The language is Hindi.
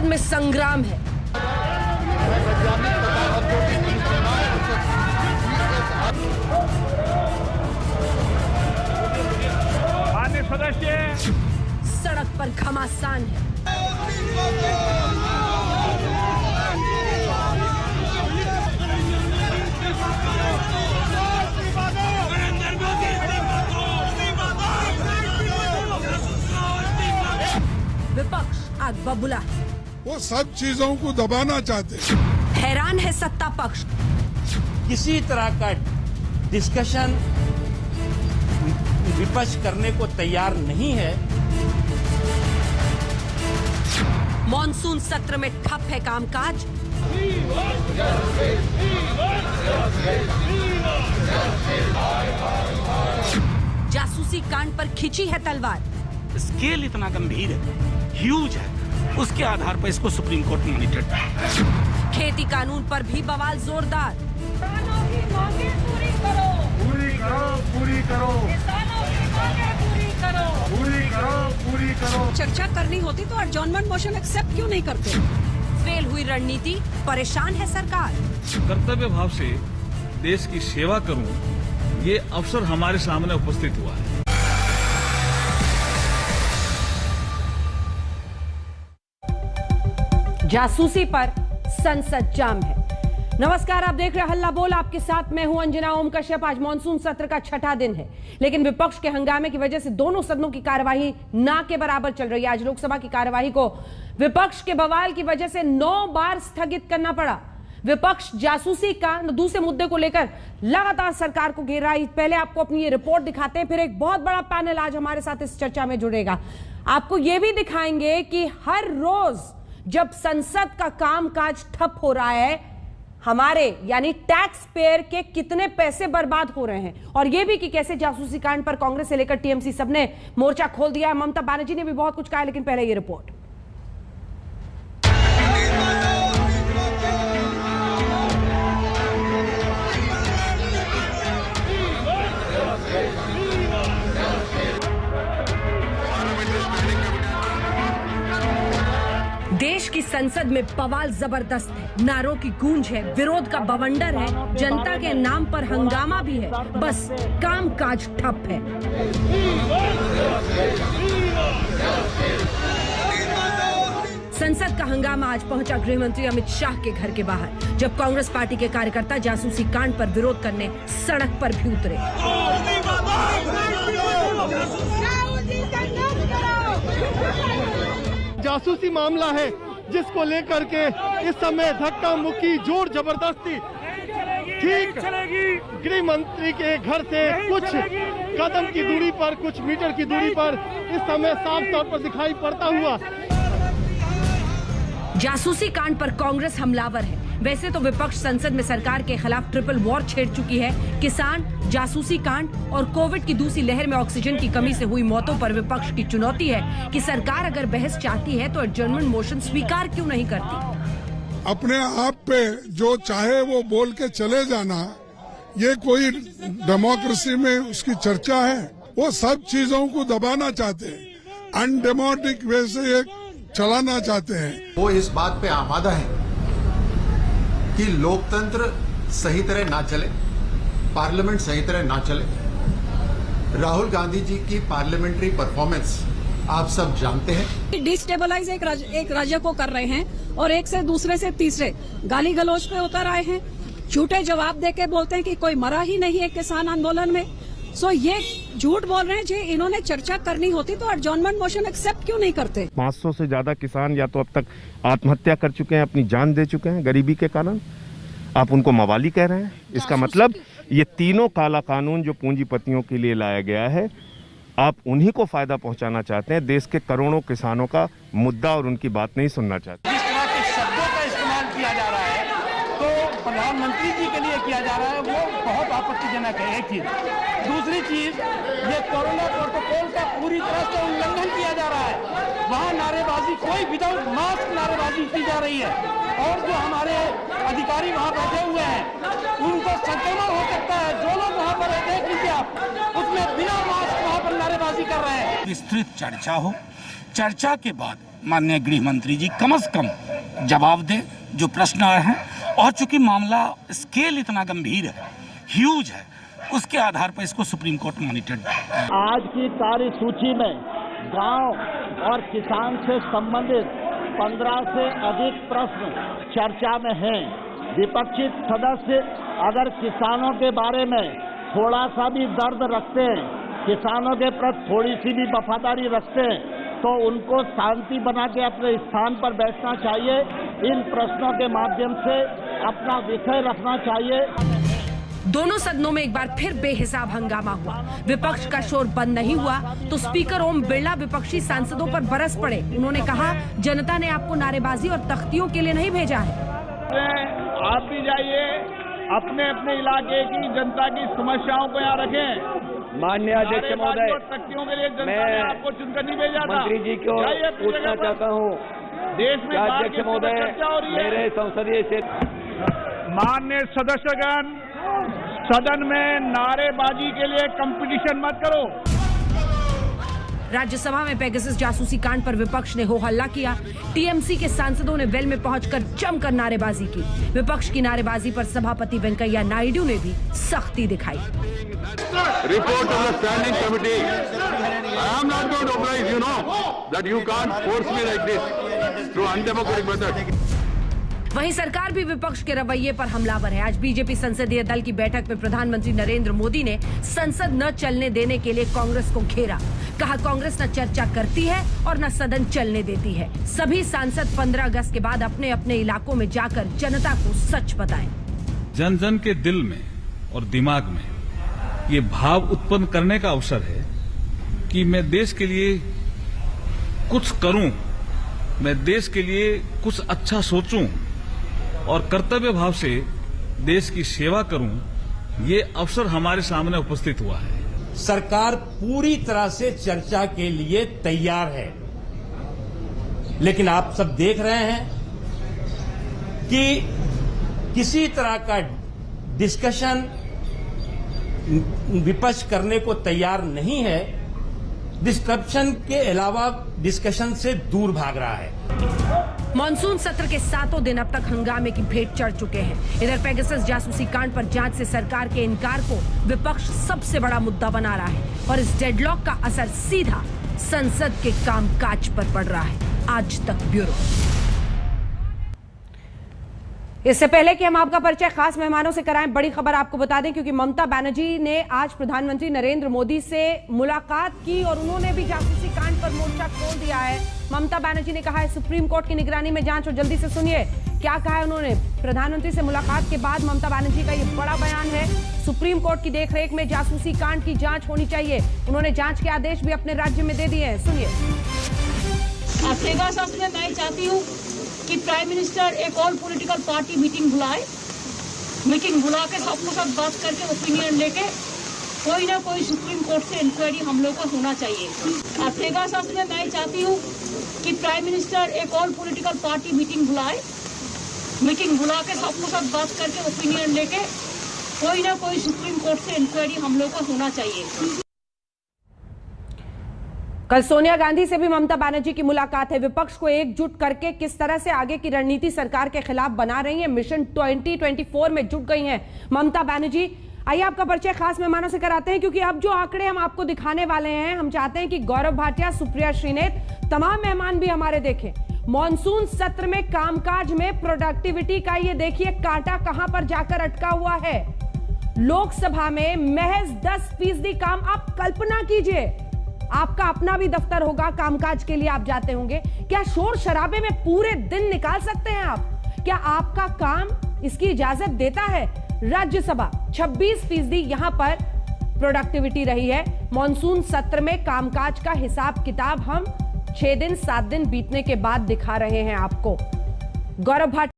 में संग्राम है। माननीय सदस्य, सड़क पर घमासान है। विपक्ष आग बबूला है। वो सब चीजों को दबाना चाहते हैं। हैरान है सत्ता पक्ष। किसी तरह का डिस्कशन विपक्ष करने को तैयार नहीं है। मॉनसून सत्र में ठप है कामकाज। जासूसी कांड पर खिंची है तलवार। स्केल इतना गंभीर है, ह्यूज है, उसके आधार पर इसको सुप्रीम कोर्ट मॉनिटर है। खेती कानून पर भी बवाल जोरदार। किसानों की मांगे पूरी करो, पूरी करो, पूरी करो, किसानों की मांगे पूरी करो, पूरी करो, पूरी करो। चर्चा करनी होती तो एडजॉर्नमेंट मोशन एक्सेप्ट क्यों नहीं करते? फेल हुई रणनीति, परेशान है सरकार। कर्तव्य भाव से देश की सेवा करूं, ये अवसर हमारे सामने उपस्थित हुआ है। जासूसी पर संसद जाम है। नमस्कार, आप देख रहे हैं हल्ला बोल। आपके साथ मैं हूं अंजना ओम कश्यप। आज मॉनसून सत्र का छठा दिन है, लेकिन विपक्ष के हंगामे की वजह से दोनों सदनों की कार्यवाही ना के बराबर चल रही है। आज लोकसभा की कार्यवाही को विपक्ष के बवाल की वजह से 9 बार स्थगित करना पड़ा। विपक्ष जासूसी का दूसरे मुद्दे को लेकर लगातार सरकार को घेर रहा है। पहले आपको अपनी ये रिपोर्ट दिखाते हैं, फिर एक बहुत बड़ा पैनल आज हमारे साथ इस चर्चा में जुड़ेगा। आपको ये भी दिखाएंगे कि हर रोज जब संसद का कामकाज ठप हो रहा है, हमारे यानी टैक्स पेयर के कितने पैसे बर्बाद हो रहे हैं, और यह भी कि कैसे जासूसी कांड पर कांग्रेस से लेकर टीएमसी सबने मोर्चा खोल दिया है। ममता बनर्जी ने भी बहुत कुछ कहा है, लेकिन पहले ये रिपोर्ट। देश की संसद में बवाल जबरदस्त है, नारों की गूंज है, विरोध का बवंडर है, जनता के नाम पर हंगामा भी है, बस कामकाज ठप है। संसद का हंगामा आज पहुंचा गृह मंत्री अमित शाह के घर के बाहर, जब कांग्रेस पार्टी के कार्यकर्ता जासूसी कांड पर विरोध करने सड़क पर भी उतरे। जासूसी मामला है जिसको लेकर के इस समय धक्का मुक्की, जोर जबरदस्ती ठीक गृह मंत्री के घर से कुछ कदम की दूरी पर, कुछ मीटर की दूरी पर इस समय साफ तौर पर दिखाई पड़ता हुआ। जासूसी कांड पर कांग्रेस हमलावर है। वैसे तो विपक्ष संसद में सरकार के खिलाफ ट्रिपल वॉर छेड़ चुकी है। किसान, जासूसी कांड और कोविड की दूसरी लहर में ऑक्सीजन की कमी से हुई मौतों पर विपक्ष की चुनौती है कि सरकार अगर बहस चाहती है तो एडजर्नमेंट मोशन स्वीकार क्यों नहीं करती। अपने आप पे जो चाहे वो बोल के चले जाना, ये कोई डेमोक्रेसी में उसकी चर्चा है? वो सब चीजों को दबाना चाहते हैं, अनडेमोक्रेटिक वे से ये चलाना चाहते हैं। वो इस बात पे आमादा है कि लोकतंत्र सही तरह ना चले, पार्लियामेंट सही तरह ना चले। राहुल गांधी जी की पार्लियामेंट्री परफॉर्मेंस आप सब जानते हैं। डिस्टेबलाइज एक राज्य को कर रहे हैं और एक से दूसरे से तीसरे गाली गलौज पे उतर आए हैं। झूठे जवाब देके बोलते हैं कि कोई मरा ही नहीं है किसान आंदोलन में। सो ये झूठ बोल रहे हैं जी। इन्होंने चर्चा करनी होती तो एडजॉर्नमेंट मोशन एक्सेप्ट क्यों नहीं करते? 500 से ज्यादा किसान या तो अब तक आत्महत्या कर चुके हैं, अपनी जान दे चुके हैं गरीबी के कारण। आप उनको मवाली कह रहे हैं। इसका मतलब ये तीनों काला कानून जो पूंजीपतियों के लिए लाया गया है, आप उन्हीं को फायदा पहुंचाना चाहते हैं। देश के करोड़ों किसानों का मुद्दा और उनकी बात नहीं सुनना चाहते। जिस तरह के शब्दों का इस्तेमाल किया जा रहा है तो प्रधानमंत्री जी के लिए किया जा रहा है, वो बहुत आपत्तिजनक है। एक चीज। दूसरी चीज, ये कोरोना प्रोटोकॉल का पूरी तरह से उल्लंघन किया जा रहा है। वहाँ नारेबाजी, कोई विदाउट मास्क नारेबाजी की जा रही है, और जो हमारे अधिकारी वहाँ बैठे हुए हैं उनको संक्रमण हो सकता है। जो लोग वहाँ पर देख लीजिए आप, उसमें बिना मास्क वहाँ पर नारेबाजी कर रहे हैं। विस्तृत चर्चा हो, चर्चा के बाद माननीय गृह मंत्री जी कम से कम जवाब दें जो प्रश्न आए हैं, और चूंकि मामला स्केल इतना गंभीर है, ह्यूज है, उसके आधार पर इसको सुप्रीम कोर्ट मॉनिटर। आज की कार्यसूची में गांव और किसान से संबंधित 15 से अधिक प्रश्न चर्चा में हैं। विपक्षी सदस्य अगर किसानों के बारे में थोड़ा सा भी दर्द रखते हैं, किसानों के प्रति थोड़ी सी भी वफादारी रखते हैं, तो उनको शांति बना के अपने स्थान पर बैठना चाहिए। इन प्रश्नों के माध्यम से अपना विषय रखना चाहिए। दोनों सदनों में एक बार फिर बेहिसाब हंगामा हुआ। विपक्ष का शोर बंद नहीं हुआ तो स्पीकर ओम बिरला विपक्षी सांसदों पर बरस पड़े। उन्होंने कहा, जनता ने आपको नारेबाजी और तख्तियों के लिए नहीं भेजा है। आप भी जाइए, अपने अपने इलाके की जनता की समस्याओं को यहाँ रखें। माननीय अध्यक्ष महोदय, तख्तियों के लिए जनता ने आपको चुनकर नहीं भेजा था। मंत्री जी को पूछना चाहता हूँ, देश में अध्यक्ष महोदय मेरे संसदीय क्षेत्र। माननीय सदस्यगण, सदन में नारेबाजी के लिए कंपटीशन मत करो। राज्यसभा में पेगासस जासूसी कांड पर विपक्ष ने हो हल्ला किया। टीएमसी के सांसदों ने वेल में पहुंचकर जमकर नारेबाजी की। विपक्ष की नारेबाजी पर सभापति वेंकैया नायडू ने भी सख्ती दिखाई। Report of the standing committee. I am not going to oblige, you know, that you can't force me like this through undemocratic method. वहीं सरकार भी विपक्ष के रवैये पर हमलावर है। आज बीजेपी संसदीय दल की बैठक में प्रधानमंत्री नरेंद्र मोदी ने संसद न चलने देने के लिए कांग्रेस को घेरा। कहा, कांग्रेस न चर्चा करती है और न सदन चलने देती है। सभी सांसद 15 अगस्त के बाद अपने अपने इलाकों में जाकर जनता को सच बताएं। जन जन के दिल में और दिमाग में ये भाव उत्पन्न करने का अवसर है कि मैं देश के लिए कुछ करूं, मैं देश के लिए कुछ अच्छा सोचूं और कर्तव्य भाव से देश की सेवा करूं, ये अवसर हमारे सामने उपस्थित हुआ है। सरकार पूरी तरह से चर्चा के लिए तैयार है, लेकिन आप सब देख रहे हैं कि किसी तरह का डिस्कशन विपक्ष करने को तैयार नहीं है। डिस्ट्रप्शन के अलावा डिस्कशन से दूर भाग रहा है। मॉनसून सत्र के 7 दिन अब तक हंगामे की भेंट चढ़ चुके हैं। इधर पेगासस जासूसी कांड पर जांच से सरकार के इनकार को विपक्ष सबसे बड़ा मुद्दा बना रहा है और इस डेडलॉक का असर सीधा संसद के कामकाज पर पड़ रहा है। आज तक ब्यूरो। इससे पहले कि हम आपका परिचय खास मेहमानों से कराएं, बड़ी खबर आपको बता दें, क्योंकि ममता बनर्जी ने आज प्रधानमंत्री नरेंद्र मोदी से मुलाकात की और उन्होंने भी जासूसी कांड पर मोर्चा खोल दिया है। ममता बनर्जी ने कहा है, सुप्रीम कोर्ट की निगरानी में जांच हो। जल्दी से सुनिए क्या कहा है उन्होंने। प्रधानमंत्री से मुलाकात के बाद ममता बनर्जी का ये बड़ा बयान है। सुप्रीम कोर्ट की देखरेख में जासूसी कांड की जांच होनी चाहिए। उन्होंने जांच के आदेश भी अपने राज्य में दे दिए हैं। सुनिए। पेगासस में मैं चाहती हूँ कि प्राइम मिनिस्टर एक और पॉलिटिकल पार्टी मीटिंग बुलाए। मीटिंग बुला के सबको सब बात करके ओपिनियन लेके कोई ना कोई सुप्रीम कोर्ट से इंक्वायरी हम लोग को होना चाहिए। पेगासस में मैं चाहती हूँ कि प्राइम मिनिस्टर एक और पॉलिटिकल पार्टी मीटिंग बुलाए। मीटिंग बुला के सबको सब बात करके ओपिनियन लेके कोई ना कोई सुप्रीम कोर्ट से इंक्वायरी हम लोग को होना चाहिए। कल सोनिया गांधी से भी ममता बनर्जी की मुलाकात है। विपक्ष को एकजुट करके किस तरह से आगे की रणनीति सरकार के खिलाफ बना रही है, मिशन 2024 में जुट गई हैं ममता बनर्जी। आइए आपका परिचय खास मेहमानों से कराते हैं, क्योंकि अब जो आंकड़े हम आपको दिखाने वाले हैं, हम चाहते हैं कि गौरव भाटिया, सुप्रिया श्रीनेत, तमाम मेहमान भी हमारे देखें। मॉनसून सत्र में कामकाज में प्रोडक्टिविटी का ये देखिए कांटा कहां पर जाकर अटका हुआ है। लोकसभा में महज 10% काम। आप कल्पना कीजिए, आपका अपना भी दफ्तर होगा, कामकाज के लिए आप जाते होंगे। क्या शोर शराबे में पूरे दिन निकाल सकते हैं आप? क्या आपका काम इसकी इजाजत देता है? राज्यसभा 26% यहां पर प्रोडक्टिविटी रही है। मॉनसून सत्र में कामकाज का हिसाब किताब हम 6 दिन 7 दिन बीतने के बाद दिखा रहे हैं आपको। गौरव भाटिया